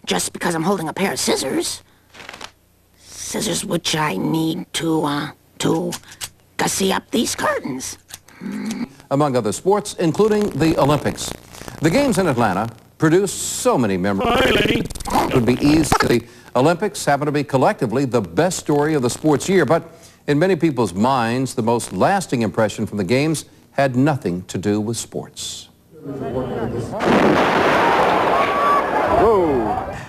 just because I'm holding a pair of scissors. Scissors which I need to gussy up these curtains. Among other sports, including the Olympics. The Games in Atlanta produced so many memories. It would be easy. The Olympics happen to be collectively the best story of the sports year, but in many people's minds, the most lasting impression from the Games had nothing to do with sports.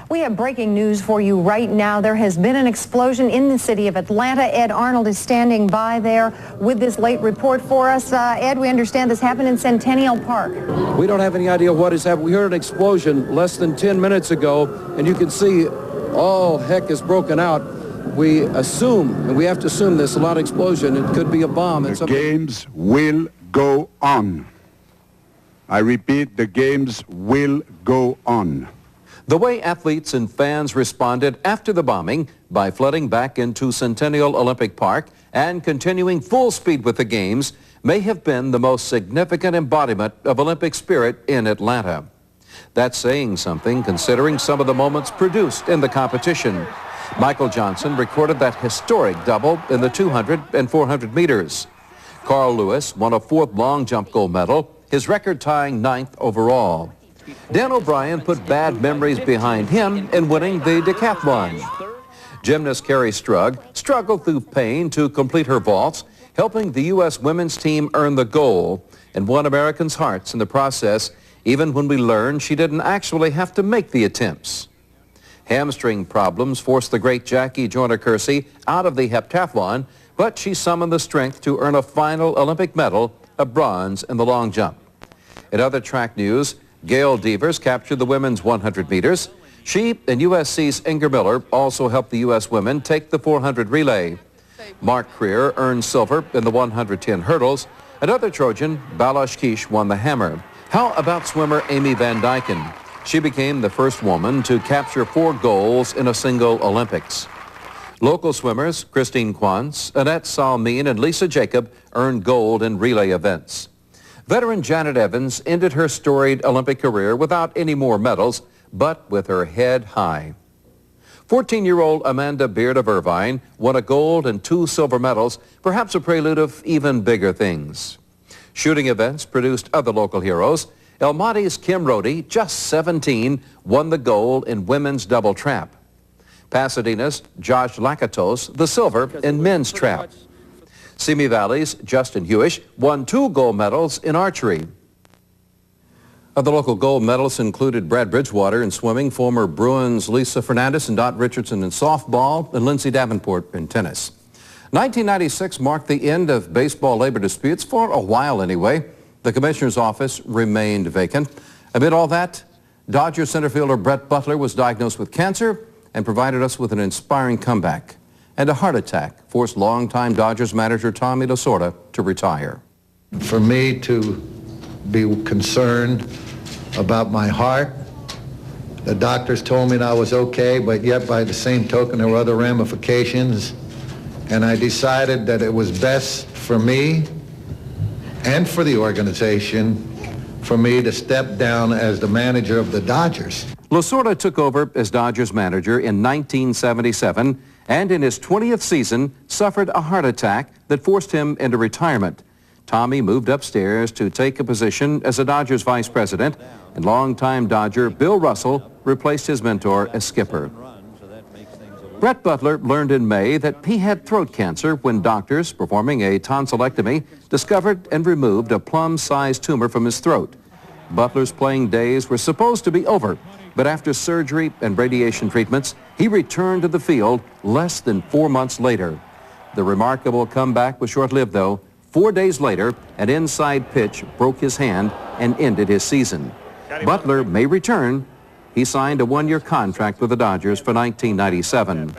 We have breaking news for you right now. There has been an explosion in the city of Atlanta. Ed Arnold is standing by there with this late report for us. Ed, we understand this happened in Centennial Park. We don't have any idea what has happened. We heard an explosion less than 10 minutes ago, and you can see all heck is broken out. We assume, and we have to assume this, a lot of explosion. It could be a bomb. The Games will go on. I repeat, the Games will go on. The way athletes and fans responded after the bombing by flooding back into Centennial Olympic Park and continuing full speed with the Games may have been the most significant embodiment of Olympic spirit in Atlanta. That's saying something considering some of the moments produced in the competition. Michael Johnson recorded that historic double in the 200 and 400 meters. Carl Lewis won a fourth long jump gold medal, his record tying 9th overall. Dan O'Brien put bad memories behind him in winning the decathlon. Gymnast Carrie Strug struggled through pain to complete her vaults, helping the U.S. women's team earn the gold and won Americans' hearts in the process, even when we learned she didn't actually have to make the attempts. Hamstring problems forced the great Jackie Joyner-Kersee out of the heptathlon, but she summoned the strength to earn a final Olympic medal, a bronze in the long jump. In other track news, Gail Devers captured the women's 100 meters. She and USC's Inger Miller also helped the U.S. women take the 400 relay. Mark Creer earned silver in the 110 hurdles. Another Trojan, Balash Kish, won the hammer. How about swimmer Amy Van Dyken? She became the first woman to capture 4 golds in a single Olympics. Local swimmers Christine Quantz, Annette Salmeen, and Lisa Jacob earned gold in relay events. Veteran Janet Evans ended her storied Olympic career without any more medals, but with her head high. 14-year-old Amanda Beard of Irvine won a gold and 2 silver medals, perhaps a prelude of even bigger things. Shooting events produced other local heroes. El Monte's Kim Rohde, just 17, won the gold in women's double trap. Pasadena's Josh Lakatos, the silver in men's trap. Simi Valley's Justin Hewish won 2 gold medals in archery. Other local gold medalists included Brad Bridgewater in swimming, former Bruins Lisa Fernandez and Dot Richardson in softball, and Lindsay Davenport in tennis. 1996 marked the end of baseball labor disputes for a while anyway. The commissioner's office remained vacant. Amid all that, Dodger center fielder Brett Butler was diagnosed with cancer and provided us with an inspiring comeback. And a heart attack forced longtime Dodgers manager Tommy Lasorda to retire. For me to be concerned about my heart, the doctors told me that I was okay, but yet by the same token there were other ramifications, and I decided that it was best for me and for the organization for me to step down as the manager of the Dodgers. Lasorda took over as Dodgers manager in 1977, and in his 20th season suffered a heart attack that forced him into retirement. Tommy moved upstairs to take a position as a Dodgers vice president, and longtime Dodger Bill Russell replaced his mentor as skipper. Brett Butler learned in May that he had throat cancer when doctors performing a tonsillectomy discovered and removed a plum-sized tumor from his throat. Butler's playing days were supposed to be over, but after surgery and radiation treatments, he returned to the field less than 4 months later. The remarkable comeback was short-lived, though. 4 days later, an inside pitch broke his hand and ended his season. Butler may return. He signed a 1-year contract with the Dodgers for 1997.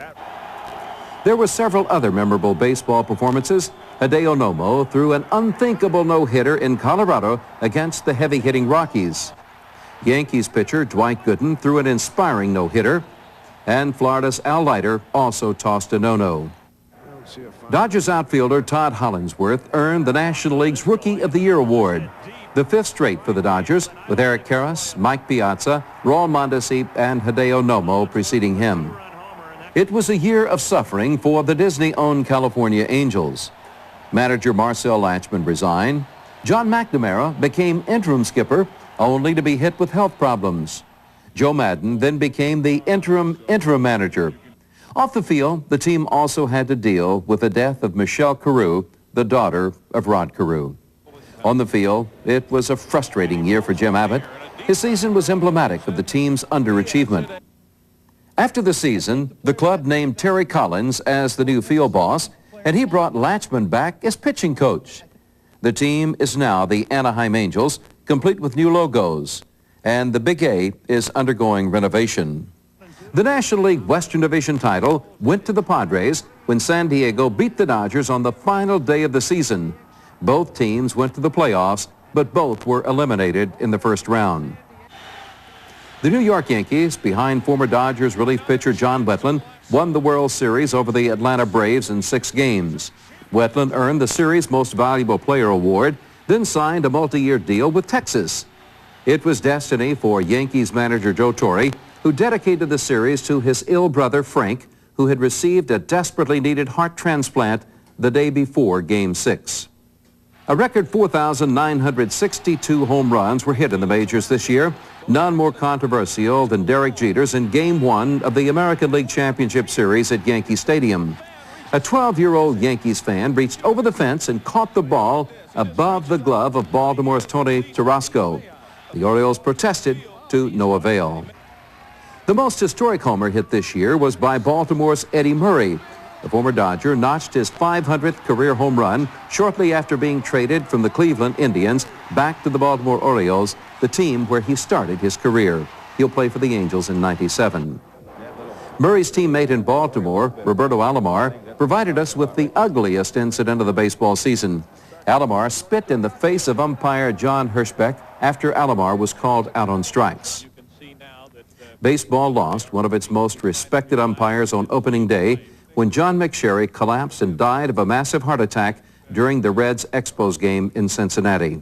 There were several other memorable baseball performances. Hideo Nomo threw an unthinkable no-hitter in Colorado against the heavy-hitting Rockies. Yankees pitcher Dwight Gooden threw an inspiring no-hitter, and Florida's Al Leiter also tossed a no-no. Dodgers outfielder Todd Hollingsworth earned the National League's Rookie of the Year award. the fifth straight for the Dodgers, with Eric Karras, Mike Piazza, Raul Mondesi, and Hideo Nomo preceding him. It was a year of suffering for the Disney-owned California Angels. Manager Marcel Latchman resigned. John McNamara became interim skipper, only to be hit with health problems. Joe Madden then became the interim manager. Off the field, the team also had to deal with the death of Michelle Carew, the daughter of Rod Carew. On the field, it was a frustrating year for Jim Abbott. His season was emblematic of the team's underachievement. After the season, the club named Terry Collins as the new field boss, and he brought Latchman back as pitching coach. The team is now the Anaheim Angels, complete with new logos, and the Big A is undergoing renovation. The National League Western Division title went to the Padres when San Diego beat the Dodgers on the final day of the season. Both teams went to the playoffs, but both were eliminated in the first round. The New York Yankees, behind former Dodgers relief pitcher John Wetteland, won the World Series over the Atlanta Braves in 6 games. Wetteland earned the series' Most Valuable Player award, then signed a multi-year deal with Texas. It was destiny for Yankees manager Joe Torre, who dedicated the series to his ill brother Frank, who had received a desperately needed heart transplant the day before Game 6. A record 4,962 home runs were hit in the majors this year, none more controversial than Derek Jeter's in Game 1 of the American League Championship Series at Yankee Stadium. A 12-year-old Yankees fan reached over the fence and caught the ball above the glove of Baltimore's Tony Tarasco. The Orioles protested to no avail. The most historic homer hit this year was by Baltimore's Eddie Murray. The former Dodger notched his 500th career home run shortly after being traded from the Cleveland Indians back to the Baltimore Orioles, the team where he started his career. He'll play for the Angels in '97. Murray's teammate in Baltimore, Roberto Alomar, provided us with the ugliest incident of the baseball season. Alomar spit in the face of umpire John Hirschbeck after Alomar was called out on strikes. Baseball lost one of its most respected umpires on opening day when John McSherry collapsed and died of a massive heart attack during the Reds Expos game in Cincinnati.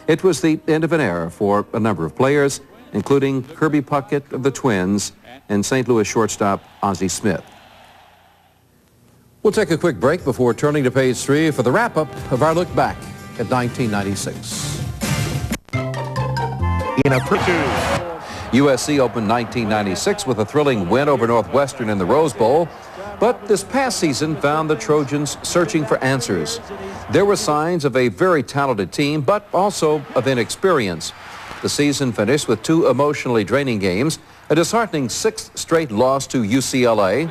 It was the end of an era for a number of players, including Kirby Puckett of the Twins and St. Louis shortstop Ozzie Smith. We'll take a quick break before turning to page 3 for the wrap-up of our look back at 1996. USC opened 1996 with a thrilling win over Northwestern in the Rose Bowl. But this past season found the Trojans searching for answers. There were signs of a very talented team, but also of inexperience. The season finished with 2 emotionally draining games, a disheartening 6th straight loss to UCLA,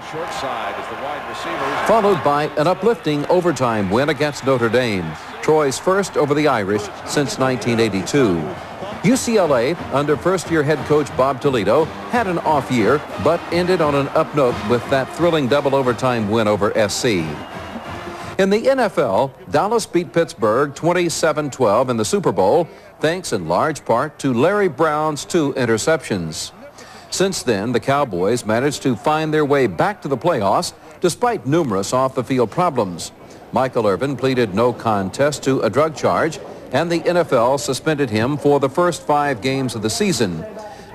followed by an uplifting overtime win against Notre Dame, Troy's first over the Irish since 1982. UCLA, under first-year head coach Bob Toledo, had an off year, but ended on an up note with that thrilling double overtime win over SC. In the NFL, Dallas beat Pittsburgh 27-12 in the Super Bowl, thanks in large part to Larry Brown's 2 interceptions. Since then, the Cowboys managed to find their way back to the playoffs despite numerous off-the-field problems. Michael Irvin pleaded no contest to a drug charge, and the NFL suspended him for the first 5 games of the season.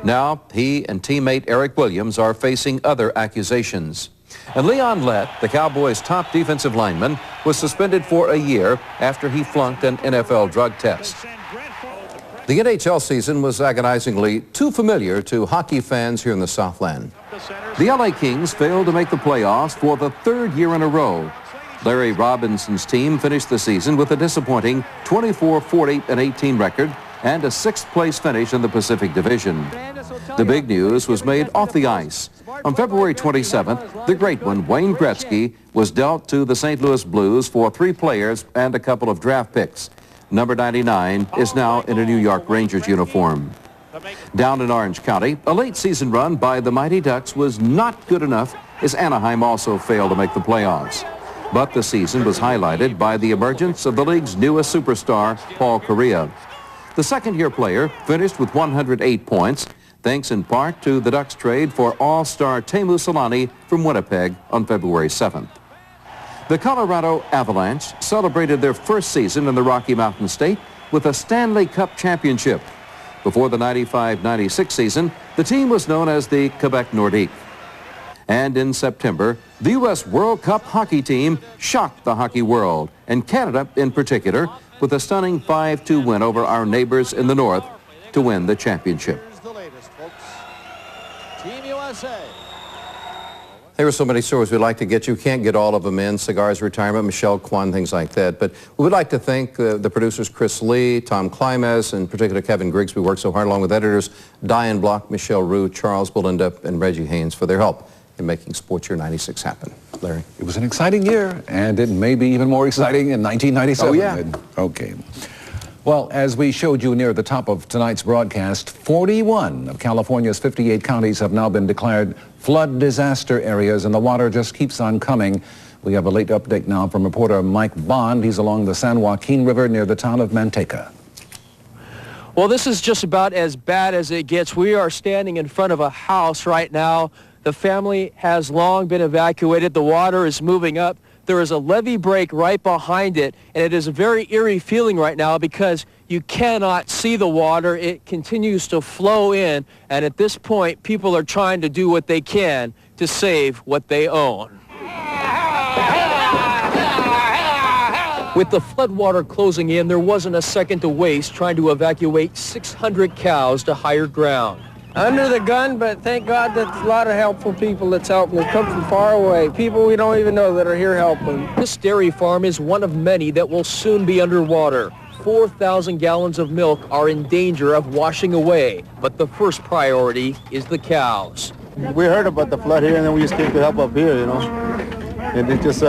Now, he and teammate Eric Williams are facing other accusations. And Leon Lett, the Cowboys' top defensive lineman, was suspended for a year after he flunked an NFL drug test. The NHL season was agonizingly too familiar to hockey fans here in the Southland. The LA Kings failed to make the playoffs for the 3rd year in a row. Larry Robinson's team finished the season with a disappointing 24-40-18 record and a 6th-place finish in the Pacific Division. The big news was made off the ice. On February 27th, the great one, Wayne Gretzky, was dealt to the St. Louis Blues for 3 players and a couple of draft picks. Number 99 is now in a New York Rangers uniform. Down in Orange County, a late-season run by the Mighty Ducks was not good enough as Anaheim also failed to make the playoffs. But the season was highlighted by the emergence of the league's newest superstar, Paul Kariya. The second-year player finished with 108 points, thanks in part to the Ducks' trade for all-star Teemu Selanne from Winnipeg on February 7th. The Colorado Avalanche celebrated their first season in the Rocky Mountain State with a Stanley Cup championship. Before the 95-96 season, the team was known as the Quebec Nordique. And in September, the U.S. World Cup hockey team shocked the hockey world, and Canada in particular, with a stunning 5-2 win over our neighbors in the north to win the championship. Here's the latest, folks. Team USA. There are so many stories we'd like to get you. Can't get all of them in. Cigars retirement, Michelle Kwan, things like that. But we would like to thank the producers Chris Lee, Tom Klimas, and in particular Kevin Griggs. We worked so hard along with editors Diane Block, Michelle Rue, Charles Belinda, and Reggie Haynes for their help in making Sports Year 96 happen. Larry? It was an exciting year, and it may be even more exciting in 1997. Oh, yeah. Okay. Well, as we showed you near the top of tonight's broadcast, 41 of California's 58 counties have now been declared flood disaster areas, and the water just keeps on coming. We have a late update now from reporter Mike Bond. He's along the San Joaquin River near the town of Manteca. Well, this is just about as bad as it gets. We are standing in front of a house right now. The family has long been evacuated. The water is moving up. There is a levee break right behind it, and it is a very eerie feeling right now because you cannot see the water. It continues to flow in, and at this point, people are trying to do what they can to save what they own. With the floodwater closing in, there wasn't a second to waste trying to evacuate 600 cows to higher ground. Under the gun, but thank God that a lot of helpful people that's helping. They come from far away. People we don't even know that are here helping. This dairy farm is one of many that will soon be underwater. 4,000 gallons of milk are in danger of washing away, but the first priority is the cows. We heard about the flood here, and then we just came to help up here, you know. And it's just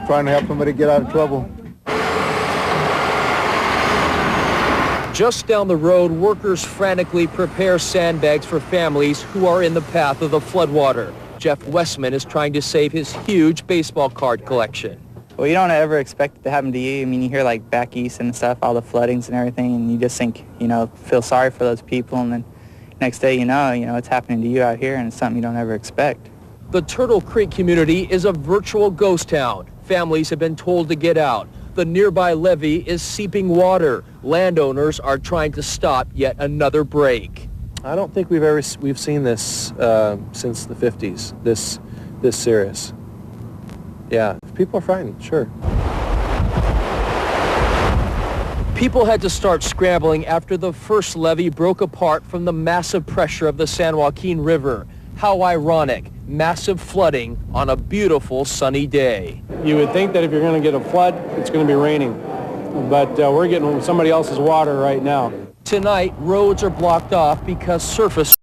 trying to help somebody get out of trouble. Just down the road, workers frantically prepare sandbags for families who are in the path of the floodwater. Jeff Westman is trying to save his huge baseball card collection. Well, you don't ever expect it to happen to you. I mean, you hear like back east and stuff, all the floodings and everything, and you just think, you know, feel sorry for those people, and then next day you know it's happening to you out here, and it's something you don't ever expect. The Turtle Creek community is a virtual ghost town. Families have been told to get out. The nearby levee is seeping water. Landowners are trying to stop yet another break. I don't think we've seen this since the 50s. This serious. Yeah, people are frightened, sure. People had to start scrambling after the first levee broke apart from the massive pressure of the San Joaquin River. How ironic, massive flooding on a beautiful sunny day. You would think that if you're going to get a flood, it's going to be raining. But we're getting somebody else's water right now. Tonight, roads are blocked off because surface